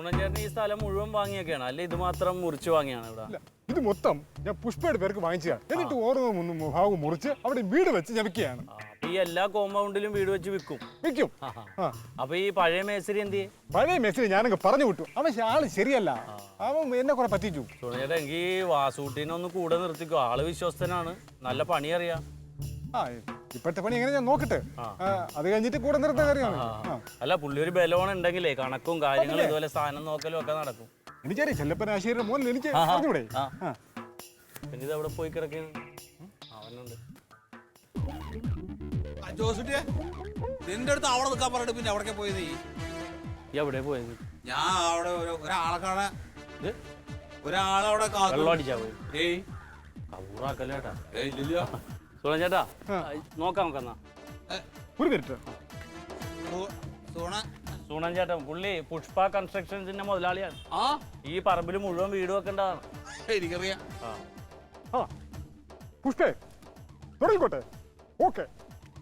സൂണഞ്ചേട്ടൻ ഈ സ്ഥലം മുഴുവൻ വാങ്ങിയൊക്കെയാണ് അല്ലെ ഇത് മാത്രം മുറിച്ച് വാങ്ങിയാണ് ഇവിടെ? ഇത് മൊത്തം ഞാൻ പുഷ്പയുടെ പേർക്ക് വാങ്ങിച്ചതാണ്. എന്നിട്ട് ഓരോ ഭാഗം മുറിച്ച് അവിടെ വീട് വെച്ച് ഞെക്കുകയാണ്. ഈ എല്ലാ കോമ്പൗണ്ടിലും വീട് വെച്ച് വിൽക്കും. അപ്പൊ ഈ പഴയ മേസ്തിരി എന്ത് ചെയ്യും? പഴയ മേസ്തിരി ഞാനങ്ങ് പറഞ്ഞു വിട്ടു. അവൻ ആള് ശരിയല്ല, അവൻ എന്നെ കുറെ പറ്റിച്ചു. സുണഞ്ചേട്ടാ എനിക്ക് വാസൂട്ടിനെ ഒന്ന് കൂടെ നിർത്തിക്കോ, ആള് വിശ്വസ്തനാണ്, നല്ല പണി അറിയാം. ഇപ്പോഴത്തെ പണി എങ്ങനെ ഞാൻ നോക്കട്ടെ, അത് കഴിഞ്ഞിട്ട് കൂടെ നിർത്താൻ കാര്യമാണ്. അല്ല പുള്ളി ഒരു ബലവണം ഉണ്ടെങ്കിലേ കണക്കും കാര്യങ്ങളും ഇതുപോലെ സാധനം നോക്കലും ഒക്കെ നടക്കും. എനിക്കറിയാം ചെല്ലപ്പനാശേരിയുടെ മോൻ എനിക്ക് പറഞ്ഞൂടെ. പിന്നെ ഇത് അവിടെ പോയി കിടക്കുന്നു അവനുണ്ട്. നിന്റെ അടുത്ത് അവിടെ നിൽക്കാൻ പറഞ്ഞിട്ട് പിന്നെ അവിടെ പോയത് നീ എവിടെ പോയത്? ഞാൻ അവിടെ ഒരാളെ കാണാൻ ഒരാളവിടെ വെള്ളം അടിച്ചാ പോയി. കബൂറാക്കല്ലേട്ടാ സുണഞ്ചേട്ടാ നോക്കാം നമുക്കെന്നാ. ഒരു മിനിറ്റ്. സുണഞ്ചേട്ടൻ പുള്ളി പുഷ്പ കൺസ്ട്രക്ഷൻസിന്റെ മുതലാളിയാണ്. ഈ പറമ്പിൽ മുഴുവൻ വീട് വെക്കേണ്ടതാണ്. എനിക്കറിയാം. പുഷ്പേ തുടങ്ങിക്കോട്ടെ. ഓക്കെ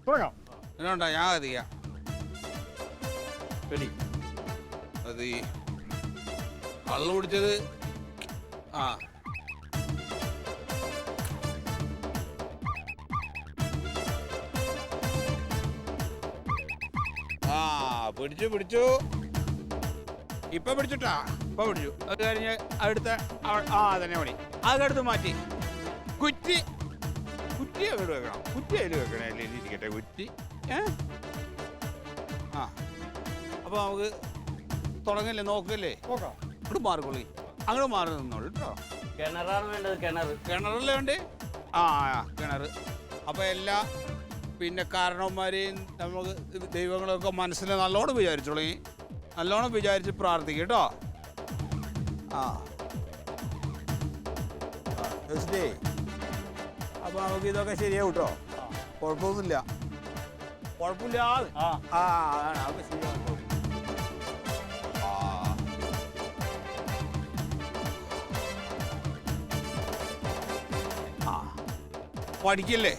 തുടങ്ങാം. എന്നാ ഞാൻ കത്തിക്കാം. അത് കള്ളു കുടിച്ചത് പിടിച്ചു ഇപ്പൊ പിടിച്ചിട്ടാ. ഇപ്പൊ പിടിച്ചു. അത് കഴിഞ്ഞ് അടുത്ത തന്നെ പണി അതെടുത്ത് മാറ്റി കുറ്റി അങ്ങോട്ട് വെക്കണം. കുറ്റി അതിൽ വെക്കണേ, അല്ലേ ഇരിക്കട്ടെ കുറ്റി. അപ്പൊ നമുക്ക് തുടങ്ങില്ലേ, നോക്കല്ലേ. അങ്ങോട്ട് മാറിക്കൊള്ളി, അങ്ങോട്ട് മാറി നിന്നോളൂ കേട്ടോ. കിണറാണ് വേണ്ടത്. കിണറല്ലേ വേണ്ടേ? കിണർ. അപ്പൊ എല്ലാ പിന്നെ കാരണവന്മാരെയും നമുക്ക് ദൈവങ്ങളൊക്കെ മനസ്സിൽ നല്ലോണം വിചാരിച്ചോളൂ. നല്ലോണം വിചാരിച്ച് പ്രാർത്ഥിക്കും കേട്ടോ. അപ്പൊ നമുക്ക് ഇതൊക്കെ ശരിയാവും കേട്ടോ. കുഴപ്പമൊന്നുമില്ല. കുഴപ്പമില്ല. അതൊക്കെ ശരിയാവും. പഠിക്കല്ലേ?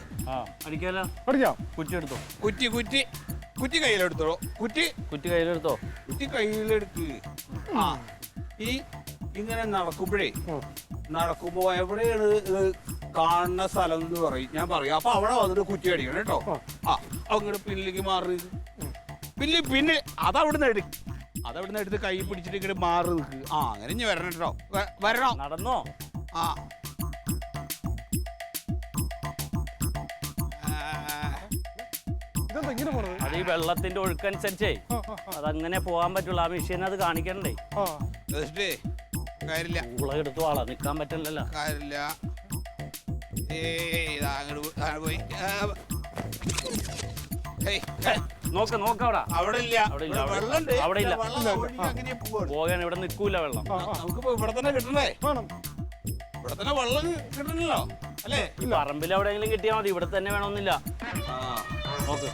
കുറ്റി എടുത്തോ. കുറ്റി കയ്യിലെടുത്തോ. കുറ്റി കയ്യിലെടുത്തോ. കുറ്റി കയ്യിലെടുത്ത് ഈ ഇങ്ങനെ നടക്കുമ്പോ എവിടെയാണ് ഇത് കാണുന്ന സ്ഥലം എന്ന് പറയും, ഞാൻ പറയും. അപ്പൊ അവിടെ വന്നിട്ട് കുറ്റി അടിക്കണം കേട്ടോ. അങ്ങോട്ട് പിന്നിലേക്ക് മാറി പിന്നെ അതവിടുന്ന് എടുത്ത് കൈ പിടിച്ചിട്ട് ഇങ്ങോട്ട് മാറി നിൽക്ക്. അങ്ങനെ ഇനി വരണം കേട്ടോ. വരണം. നടന്നോ? അത് ഈ വെള്ളത്തിന്റെ ഒഴുക്കനുസരിച്ചേ അതങ്ങനെ പോകാൻ പറ്റുള്ളൂ. ആ മെഷീൻ അത് കാണിക്കണ്ടേ. എടുത്തു ആളാ നിക്കാൻ പറ്റില്ലല്ലോ. കാര്യമില്ല. പോകാൻ ഇവിടെ നിൽക്കൂല വെള്ളം. നമുക്കിപ്പോ ഇവിടെ തന്നെ കിട്ടണേ. ഇവിടെ തന്നെ വെള്ളം കിട്ടണല്ലോ അല്ലേ? പറമ്പിൽ എവിടെയെങ്കിലും കിട്ടിയാൽ മതി, ഇവിടെ തന്നെ വേണമെന്നില്ല. നോക്ക്.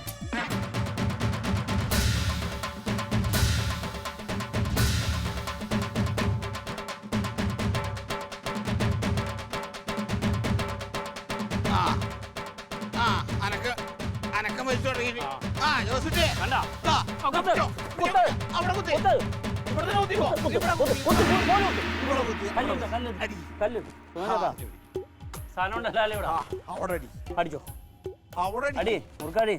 അനക്കം വലിച്ചു തുടങ്ങി. അടിച്ചോ. അടി മുറുക്കാടി.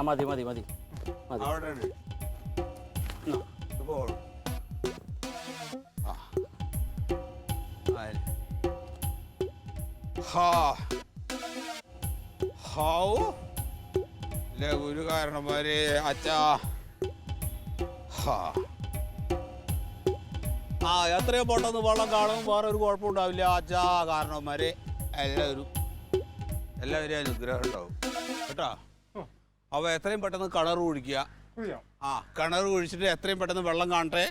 മതി മതി മതി. ഒരു കാരണന്മാരെ അച്ഛാ. എത്രയും പൊട്ടെന്ന് വെള്ളം കാണുമ്പോൾ വേറെ ഒരു കുഴപ്പമുണ്ടാവില്ല അച്ഛാ. കാരണന്മാരെ എല്ലാവരും അനുഗ്രഹം ഉണ്ടാവും കേട്ടോ. അപ്പൊ എത്രയും പെട്ടെന്ന് കിണർ കുഴിക്കുക. കിണർ കുഴിച്ചിട്ട് എത്രയും പെട്ടെന്ന് വെള്ളം കാണട്ടെ.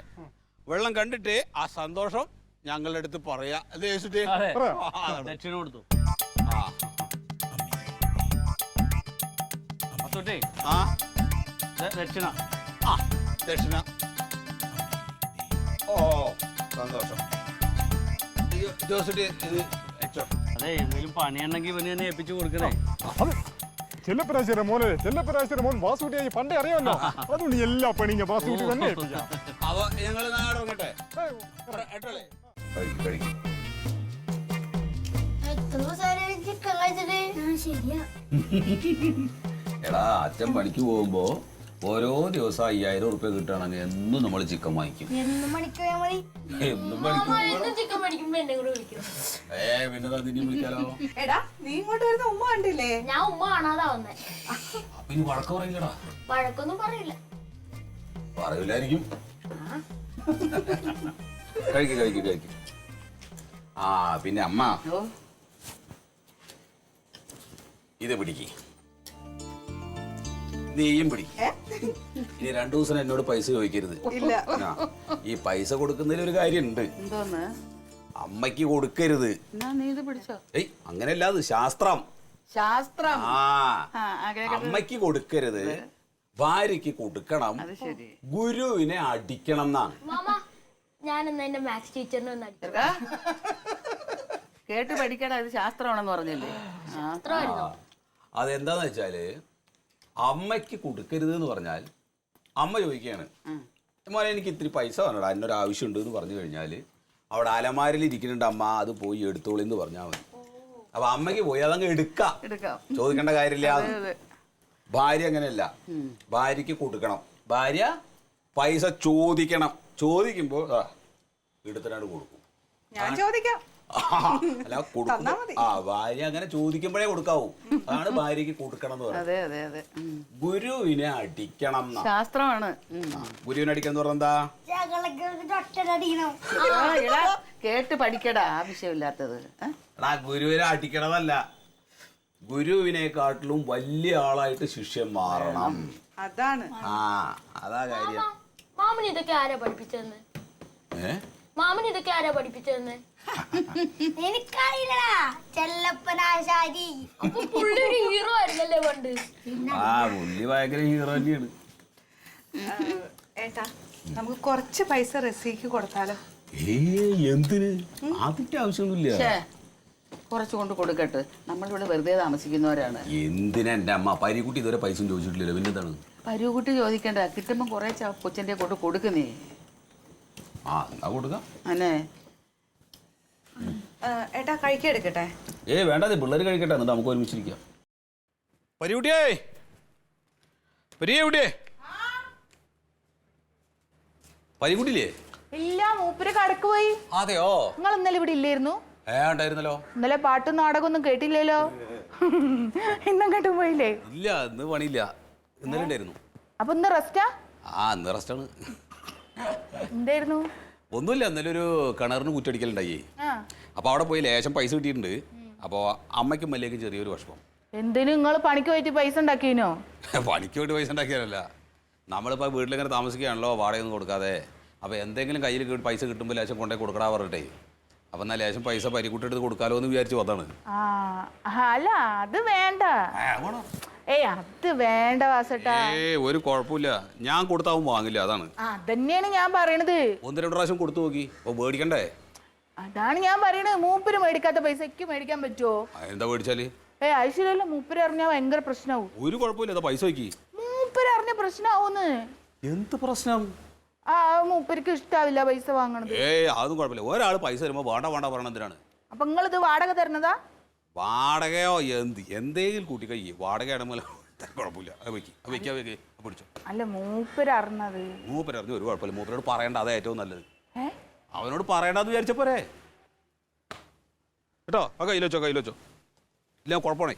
വെള്ളം കണ്ടിട്ട് ആ സന്തോഷം ഞങ്ങളുടെ അടുത്ത് പറയാ. ദക്ഷിണ കൊടുത്തു. ദക്ഷിണ. ദക്ഷിണ. ഓ സന്തോഷം. അതെ എന്തെങ്കിലും പണിയുണ്ടെങ്കിൽ ഇവന് തന്നെ ഏൽപ്പിച്ചു കൊടുക്കണേ. ചെല്ലപ്പരാശിയുടെ മോൻ വാസുകുട്ടിയായി പണ്ടേ അറിയാമല്ലോ. അതുകൊണ്ട് എല്ലാ പണിയും വാസുകുട്ടി തന്നെ. അപ്പൊ ഞങ്ങൾ നാളെ ഇറങ്ങട്ടെ. ഏട്ടല്ലേ? കഴിക്ക്. എടാ അച്ഛൻ പണിക്ക് പോകുമ്പോ ഓരോ ദിവസം 5000 ഉറുപ്പ്യ കിട്ടുകയാണെങ്കിൽ എന്നും നമ്മൾ ചിക്കൻ വാങ്ങിക്കും. എന്നും പിന്നെ നിന്നെ വിളിക്കാലോ. എടാ നീ ഇങ്ങോട്ട് വരുന്ന ഉമ്മ കണ്ടില്ലേ? ഞാൻ ഉമ്മ കാണാതാ വന്നേ. അപ്പൊ ഇനി വഴക്ക് പറയില്ലടാ. വഴക്കൊന്നും പറയില്ല. പറയില്ലായിരിക്കും. കഴിക്ക്. ആ പിന്നെ അമ്മ ഇത് പിടിക്ക്. നീയും പിടി. ഇനി 2 ദിവസം എന്നോട് പൈസ ചോദിക്കരുത്. ഈ പൈസ കൊടുക്കുന്നതിൽ ഒരു കാര്യമുണ്ട്. അമ്മയ്ക്ക് കൊടുക്കരുത്. ഏയ് അങ്ങനെയല്ല, അത് ശാസ്ത്രം. അമ്മയ്ക്ക് കൊടുക്കരുത്, ഭാര്യക്ക് കൊടുക്കണം, ഗുരുവിനെ അടിക്കണം എന്നാണ്. മാമ ഞാൻ എന്നാ എന്റെ മാത്സ് ടീച്ചറിനെ ഒന്ന് കേട്ട് പഠിക്കടാ, ഇത് ശാസ്ത്രമാണെന്ന് പറഞ്ഞല്ലേ. അതെന്താന്ന് വെച്ചാല് അമ്മയ്ക്ക് കൊടുക്കരുത് എന്ന് പറഞ്ഞാൽ അമ്മ ചോദിക്കുകയാണ്, മോനെ എനിക്ക് ഇത്തിരി പൈസ വേണടാ, എന്നൊരു ആവശ്യമുണ്ട് എന്ന് പറഞ്ഞു കഴിഞ്ഞാൽ അവിടെ അലമാരിൽ ഇരിക്കുന്നുണ്ട് അമ്മ, അത് പോയി എടുത്തോളി എന്ന് പറഞ്ഞാൽ മതി. അപ്പൊ അമ്മയ്ക്ക് പോയി അതങ്ങ് എടുക്കാം, ചോദിക്കേണ്ട കാര്യമില്ല. ഭാര്യ അങ്ങനെയല്ല, ഭാര്യക്ക് കൊടുക്കണം. ഭാര്യ പൈസ ചോദിക്കണം, ചോദിക്കുമ്പോ എടുത്തിട്ടാണ് കൊടുക്കും. ഞാൻ ചോദിക്കാം. അല്ല കൊടുക്കും. ഭാര്യ അങ്ങനെ ചോദിക്കുമ്പോഴേ കൊടുക്കാവൂ. അതാണ് ഭാര്യക്ക് കൊടുക്കണം എന്ന് പറയുന്നത്. ഗുരുവിനെ അടിക്കണം ശാസ്ത്രമാണ്. ഗുരുവിനെ അടിക്കാന്ന് പറഞ്ഞാ കേട്ട് പഠിക്കടാ, ആവശ്യമില്ലാത്തത്. ഗുരുവിനെ അടിക്കണതല്ല, ഗുരുവിനെക്കാട്ടിലും വലിയ ആളായിട്ട് ശിഷ്യൻ മാറണം. അതാണ് അതാ കാര്യം. മാമന് ഇതൊക്കെ ആരാ പഠിപ്പിച്ചതെന്ന്? മാമന് ഇതൊക്കെ ആരാ പഠിപ്പിച്ചതെന്ന്? എനിക്കറിയില്ലടാ. ചെല്ലപ്പനാശാരി. അപ്പൊ പുള്ളി ഒരു ഹീറോ ആയിരുന്നല്ലേ പണ്ട്? പുള്ളി ഭയങ്കര ഹീറോ തന്നെയാണ്. ഏട്ടാ നമുക്ക് കുറച്ച് പൈസ റസിക്ക് കൊടുത്താലോ? എന്തിന്? അതിന്റെ ആവശ്യമൊന്നുമില്ല. കുറച്ച് കൊണ്ട് കൊടുക്കട്ടെ, നമ്മളിവിടെ വെറുതെ താമസിക്കുന്നവരാണ്. എന്തിനാ എന്റെ അമ്മ? പരിക്കുട്ടി ഇതുവരെ പൈസ ചോദിച്ചിട്ടില്ലല്ലോ, പിന്നെന്താണ്? പരുകുട്ടി ചോദിക്കണ്ട, കിട്ടുമ്പോ കുറെ കൊച്ചിന്റെ കൊണ്ട് കൊടുക്കുന്നേ. എന്നാ കൊടുക്കാം. അന്നെ ഏട്ടാ കഴിക്കെടുക്കട്ടെ? വേണ്ട, പിള്ളേര് കഴിക്കട്ടെ, എന്നിട്ട് നമുക്ക് ഒരുമിച്ചിരിക്കാം. പരിക്കുട്ടിയേ, പരിക്കുട്ടിയില്ലേ? ഇല്ല, മൂപ്പര് കടക്ക് പോയി. അതെയോ? നിങ്ങൾ ഇന്നലെ ഇവിടെ ഇല്ലായിരുന്നു? ഉണ്ടായിരുന്നല്ലോ. ഇന്നലെ പാട്ടും നാടകമൊന്നും കേട്ടില്ലല്ലോ. ഇന്നങ്ങോട്ടും പോയില്ലേ? ഇല്ല, ഇന്ന് പണിയില്ല, ഇന്നലെ ഉണ്ടായിരുന്നു. അപ്പൊ ഇന്ന് റെസ്റ്റാ? ഇന്ന് റെസ്റ്റാണ്. എന്തായിരുന്നു? ഒന്നുമില്ല, ഇന്നലെ ഒരു കിണറിന് കുറ്റടിക്കലുണ്ടായി. അപ്പൊ അവിടെ പോയി ലേശം പൈസ കിട്ടിയിട്ടുണ്ട്. അപ്പൊ അമ്മയ്ക്കും മല്ലേക്കും ചെറിയൊരു വിഷമം. എന്തിനു നിങ്ങൾ പണിക്ക് പോയിട്ട് പൈസ ഉണ്ടാക്കിനോ? പണിക്ക് പോയിട്ട് പൈസ ഉണ്ടാക്കിയാലല്ല, നമ്മളിപ്പോ വീട്ടിലിങ്ങനെ താമസിക്കുകയാണല്ലോ, വാടകയൊന്നും കൊടുക്കാതെ. അപ്പൊ എന്തെങ്കിലും കയ്യിൽ പൈസ കിട്ടുമ്പോൾ ലേശം കൊണ്ടേ കൊടുക്കടാ പറഞ്ഞിട്ടേ. അപ്പൊ എന്നാ ലേശം പൈസ പരിക്കൂട്ടെടുത്ത് കൊടുക്കാലോ എന്ന് വിചാരിച്ചു വന്നാണ്. അല്ല അത് വേണ്ട. അത് വേണ്ട വാസട്ടാ. ഒരു കുഴപ്പമില്ല, ഞാൻ കൊടുത്താവും വാങ്ങില്ല, അതാണ്. അതന്നെയാണ് ഞാൻ പറയണത്. 1-2 പ്രാവശ്യം കൊടുത്തു നോക്കി, അപ്പൊ മേടിക്കണ്ടേ? അതാണ് ഞാൻ പറയണത്. മൂപ്പര് മേടിക്കാത്ത പൈസക്ക് മേടിക്കാൻ പറ്റുമോ? എന്താ മേടിച്ചാല്? ആവശ്യമില്ലല്ലോ, മൂപ്പര് അറിഞ്ഞാ ഭയങ്കര പ്രശ്നമാവും. ഒരു കുഴപ്പമില്ല, പൈസ നോക്കി. മൂപ്പര് അറിഞ്ഞ പ്രശ്നമാവൂന്ന്. എന്ത് പ്രശ്നം? മൂപ്പർക്ക് ഇഷ്ടാവില്ല പൈസ വാങ്ങണത്. അതൊന്നും കുഴപ്പമില്ല. ഒരാൾ പൈസ തരുമ്പോ വേണ്ട പറയണ എന്തിനാണ്? അപ്പൊ നിങ്ങളിത് വാടക തരണതാ? വാടകയോ എന്തെങ്കിലും കൂട്ടി കൈ വാടക ഇടമല്ലോ, കുഴപ്പമില്ല. പിടിച്ചോ. അല്ല മൂപ്പരറിഞ്ഞത്. മൂപ്പരറിഞ്ഞു ഒരു കുഴപ്പമില്ല, മൂപ്പരോട് പറയണ്ട, അതാ ഏറ്റവും നല്ലത്. അവനോട് പറയണ്ടെന്ന് വിചാരിച്ച പോരെ കേട്ടോ. കയ്യിൽ വെച്ചോ ഇല്ല കുഴപ്പമാണേ.